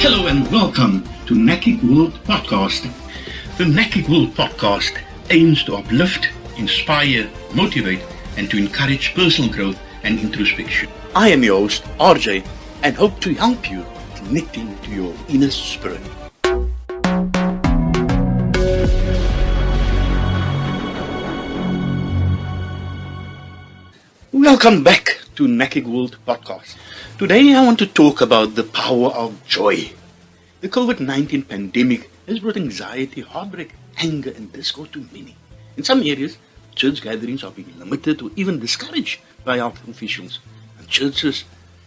Hello and welcome to NACIC World Podcast. The NACIC World Podcast aims to uplift, inspire, motivate, and to encourage personal growth and introspection. I am your host, RJ, and hope to help you connecting to your inner spirit. Welcome back to NACIC World Podcast. Today I want to talk about the power of joy. The COVID-19 pandemic has brought anxiety, heartbreak, anger and discord to many. In some areas, church gatherings are being limited or even discouraged by health officials. And churches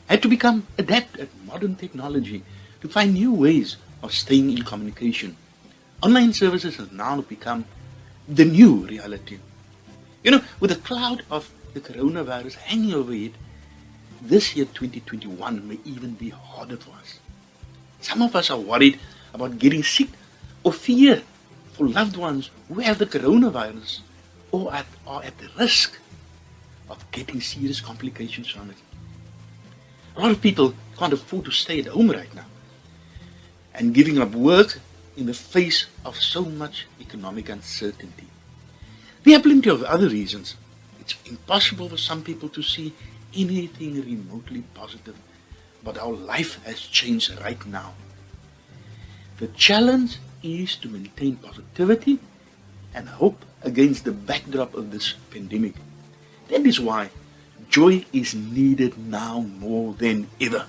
had to become adept at modern technology to find new ways of staying in communication. Online services have now become the new reality. With a cloud of the coronavirus hanging over it, this year 2021 may even be harder for us. Some of us are worried about getting sick or fear for loved ones who have the coronavirus or are at the risk of getting serious complications from it. A lot of people can't afford to stay at home right now and giving up work in the face of so much economic uncertainty. There are plenty of other reasons. It's impossible for some people to see anything remotely positive about how life has changed right now. The challenge is to maintain positivity and hope against the backdrop of this pandemic. That is why joy is needed now more than ever.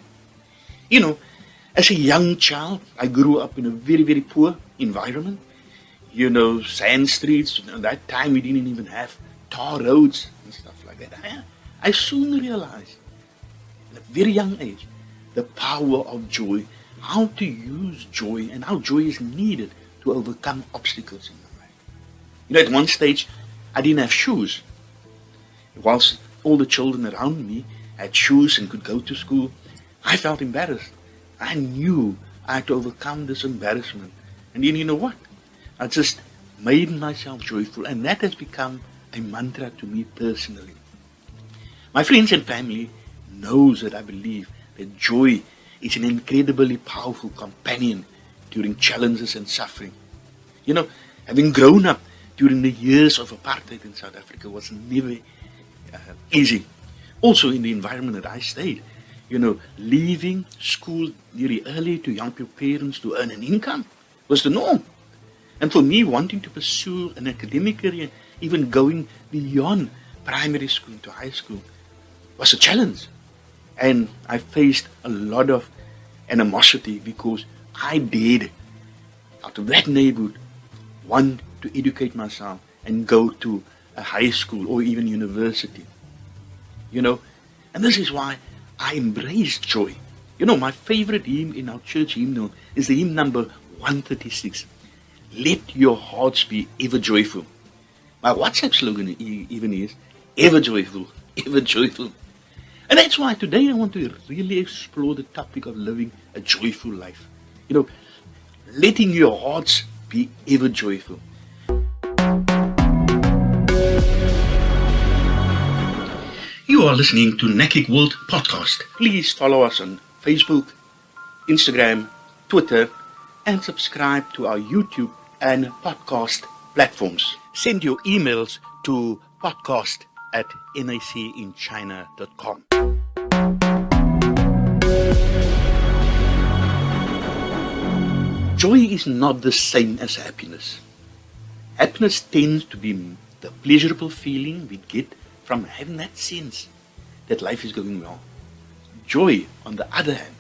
As a young child, I grew up in a very, very poor environment. Sand streets. At that time, we didn't even have tar roads and stuff like that. I soon realized, at a very young age, the power of joy, how to use joy, and how joy is needed to overcome obstacles in my life. At one stage, I didn't have shoes. Whilst all the children around me had shoes and could go to school, I felt embarrassed. I knew I had to overcome this embarrassment. And then you know what? I just made myself joyful, and that has become a mantra to me personally. My friends and family knows that I believe that joy is an incredibly powerful companion during challenges and suffering. Having grown up during the years of apartheid in South Africa was never easy. Also in the environment that I stayed, leaving school very early to help your parents to earn an income was the norm. And for me, wanting to pursue an academic career, even going beyond primary school to high school, was a challenge. And I faced a lot of animosity because I dared, out of that neighborhood, want to educate myself and go to a high school or even university. And this is why I embrace joy. My favorite hymn in our church hymnal is the hymn number 136. Let your hearts be ever joyful. My WhatsApp slogan even is ever joyful, ever joyful. And that's why today I want to really explore the topic of living a joyful life. Letting your hearts be ever joyful. You are listening to NACIC World Podcast. Please follow us on Facebook, Instagram, Twitter, and subscribe to our YouTube and podcast platforms. Send your emails to podcast@nacinchina.com. Joy is not the same as happiness. Happiness tends to be the pleasurable feeling we get from having that sense that life is going well. Joy, on the other hand,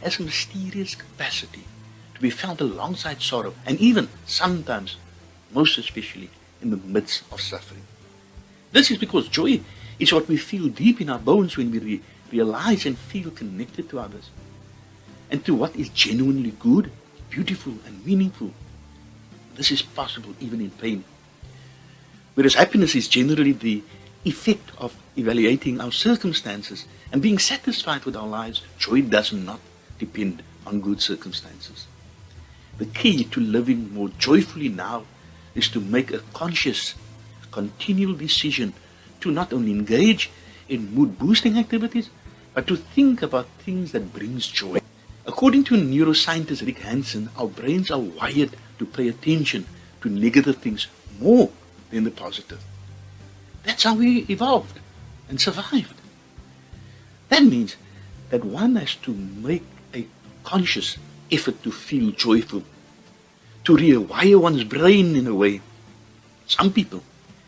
has a mysterious capacity to be felt alongside sorrow, and even sometimes, most especially, in the midst of suffering. This is because joy is what we feel deep in our bones when we realize and feel connected to others and to what is genuinely good, beautiful and meaningful. This is possible even in pain. Whereas happiness is generally the effect of evaluating our circumstances and being satisfied with our lives, joy does not depend on good circumstances. The key to living more joyfully now is to make a conscious, continual decision to not only engage in mood-boosting activities, but to think about things that brings joy. According to neuroscientist Rick Hansen, our brains are wired to pay attention to negative things more than the positive. That's how we evolved and survived. That means that one has to make a conscious effort to feel joyful, to rewire one's brain in a way. Some people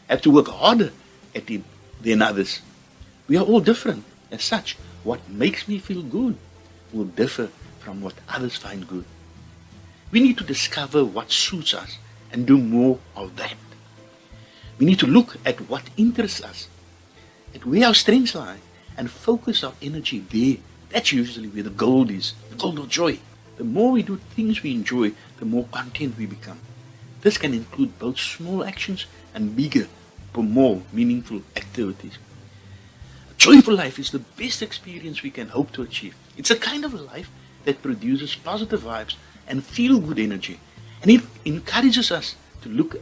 have to work harder at it than others. We are all different. As such, what makes me feel good will differ from what others find good. We need to discover what suits us and do more of that. We need to look at what interests us, at where our strengths lie, and focus our energy there. That's usually where the gold is, the gold of joy. The more we do things we enjoy, the more content we become. This can include both small actions and bigger, but more meaningful activities. A joyful life is the best experience we can hope to achieve. It's a kind of a life that produces positive vibes and feel-good energy, and it encourages us to look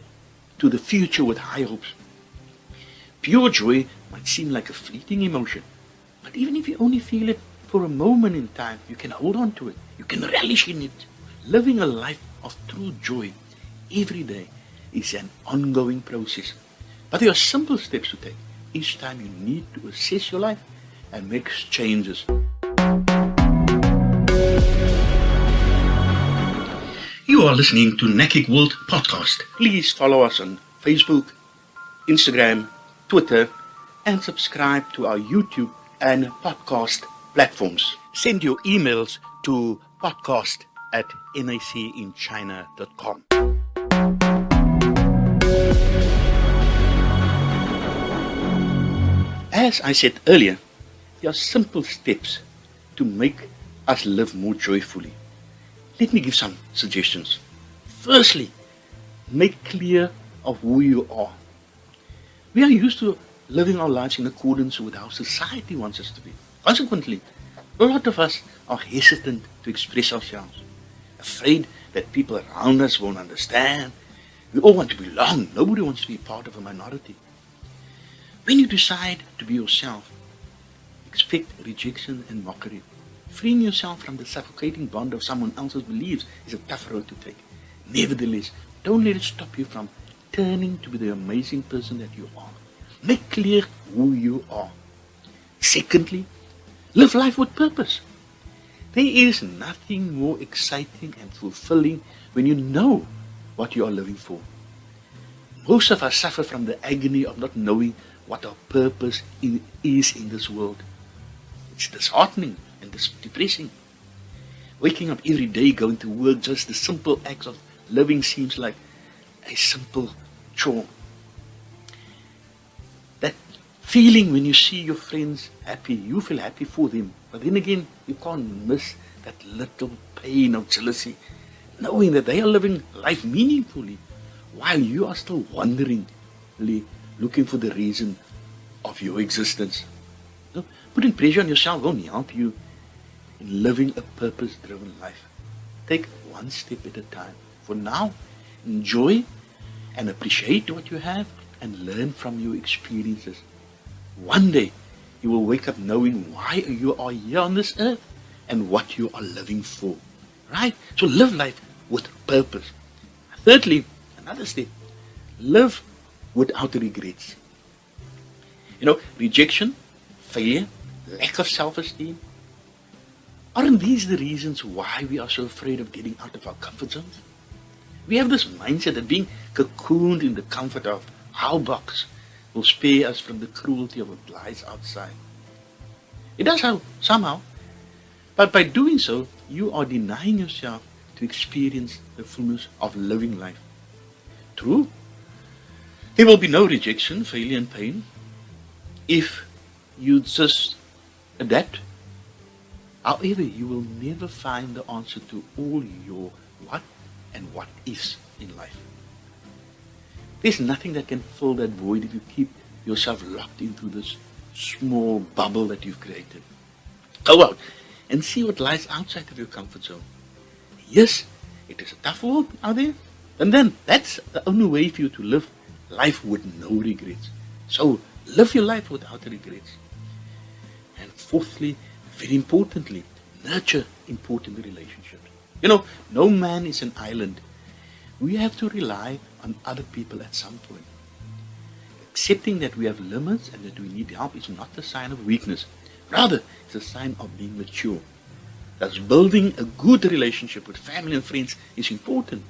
to the future with high hopes. Pure joy might seem like a fleeting emotion, but even if you only feel it for a moment in time, you can hold on to it. You can relish in it. Living a life of true joy every day is an ongoing process. But there are simple steps to take each time you need to assess your life and make changes. You are listening to NACIC World Podcast. Please follow us on Facebook, Instagram, Twitter, and subscribe to our YouTube and podcast platforms. Send your emails to podcast@nacinchina.com. As I said earlier, there are simple steps to make us live more joyfully. Let me give some suggestions. Firstly, make clear of who you are. We are used to living our lives in accordance with how society wants us to be. Consequently, a lot of us are hesitant to express ourselves, afraid that people around us won't understand. We all want to belong. Nobody wants to be part of a minority. When you decide to be yourself, expect rejection and mockery. Freeing yourself from the suffocating bond of someone else's beliefs is a tough road to take. Nevertheless, don't let it stop you from turning to be the amazing person that you are. Make clear who you are. Secondly, live life with purpose. There is nothing more exciting and fulfilling when you know what you are living for. Most of us suffer from the agony of not knowing what our purpose is in this world. It's disheartening and depressing. Waking up every day, going to work, just the simple acts of living seems like a simple chore. That feeling when you see your friends happy, you feel happy for them. But then again, you can't miss that little pain of jealousy, knowing that they are living life meaningfully while you are still wanderingly looking for the reason of your existence. No, putting pressure on yourself won't help you in living a purpose-driven life. Take one step at a time. For now, enjoy and appreciate what you have and learn from your experiences. One day, you will wake up knowing why you are here on this earth and what you are living for. Right? So live life with purpose. Thirdly, another step, live without regrets. Rejection, failure, lack of self-esteem. Aren't these the reasons why we are so afraid of getting out of our comfort zones? We have this mindset that being cocooned in the comfort of our box will spare us from the cruelty of what lies outside. It does help, somehow. But by doing so, you are denying yourself to experience the fullness of living life. True, there will be no rejection, failure, and pain if you just adapt. However, you will never find the answer to all your what and what is in life. There's nothing that can fill that void if you keep yourself locked into this small bubble that you've created. Go out and see what lies outside of your comfort zone. Yes, it is a tough world out there, and then that's the only way for you to live life with no regrets. So live your life without regrets. And fourthly, very importantly, nurture important relationships. No man is an island. We have to rely on other people at some point. Accepting that we have limits and that we need help is not a sign of weakness. Rather, it's a sign of being mature. Thus, building a good relationship with family and friends is important.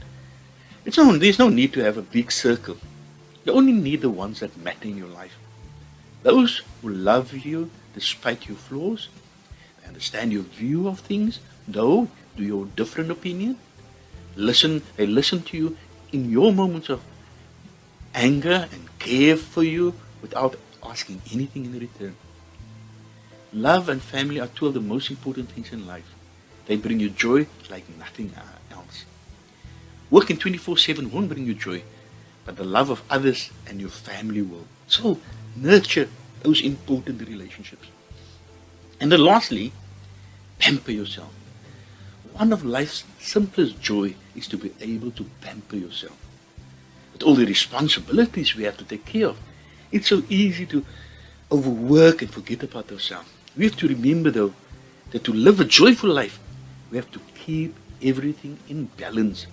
There's no need to have a big circle. You only need the ones that matter in your life. Those who love you despite your flaws, they understand your view of things, though to your different opinion. They listen to you in your moments of anger and care for you without asking anything in return. Love and family are two of the most important things in life. They bring you joy like nothing else. Working 24/7 won't bring you joy, but the love of others and your family will. So, nurture those important relationships. And then lastly, pamper yourself. One of life's simplest joy is to be able to pamper yourself. With all the responsibilities we have to take care of, it's so easy to overwork and forget about ourselves. We have to remember, though, that to live a joyful life, we have to keep everything in balance.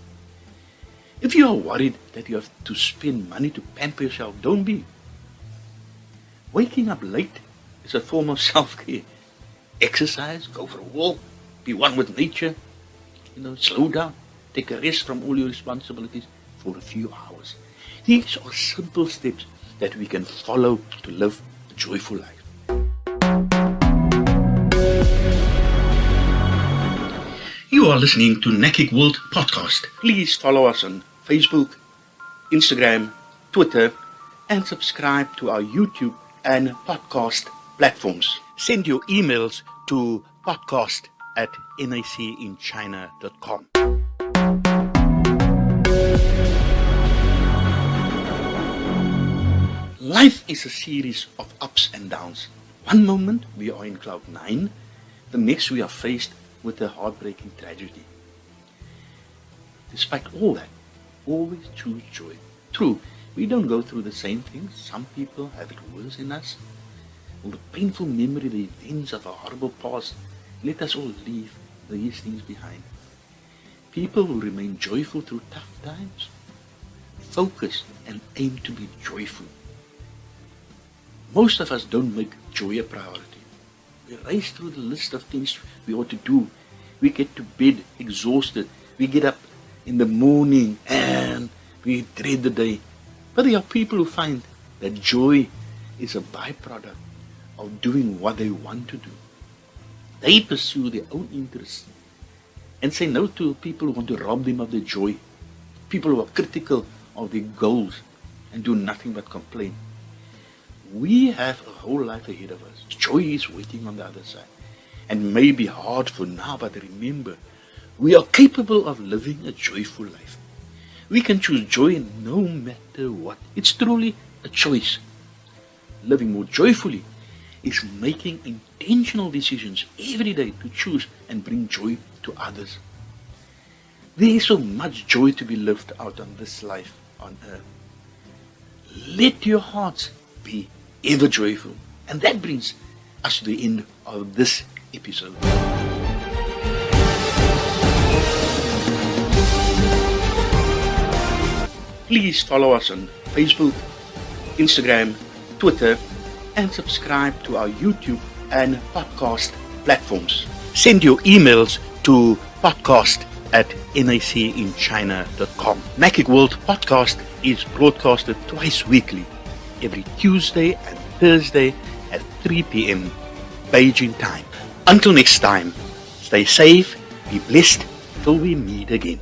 If you are worried that you have to spend money to pamper yourself, don't be. Waking up late is a form of self-care. Exercise, go for a walk, be one with nature. Slow down, take a rest from all your responsibilities for a few hours. These are simple steps that we can follow to live a joyful life. You are listening to NACIC World Podcast. Please follow us on Facebook, Instagram, Twitter, and subscribe to our YouTube and podcast platforms. Send your emails to podcast@nacinchina.com. Life is a series of ups and downs. One moment we are in cloud 9, the next we are faced with a heartbreaking tragedy. Despite all that, always choose joy. True, we don't go through the same things. Some people have it worse than us. All the painful memory, the events of our horrible past, let us all leave these things behind. People will remain joyful through tough times. Focus and aim to be joyful. Most of us don't make joy a priority. We race through the list of things we ought to do. We get to bed exhausted. We get up in the morning and we dread the day. But there are people who find that joy is a byproduct of doing what they want to do. They pursue their own interests and say no to people who want to rob them of their joy. People who are critical of their goals and do nothing but complain. We have a whole life ahead of us. Joy is waiting on the other side. And may be hard for now, but remember, we are capable of living a joyful life. We can choose joy no matter what. It's truly a choice. Living more joyfully is making intentional decisions every day to choose and bring joy to others. There is so much joy to be lived out on this life on earth. Let your hearts be ever joyful. And that brings us to the end of this episode. Please follow us on Facebook, Instagram, Twitter, and subscribe to our YouTube and podcast platforms. Send your emails to podcast@nacinchina.com. NACIC World Podcast is broadcasted twice weekly, every Tuesday and Thursday at 3 p.m. Beijing time. Until next time, stay safe, be blessed till we meet again.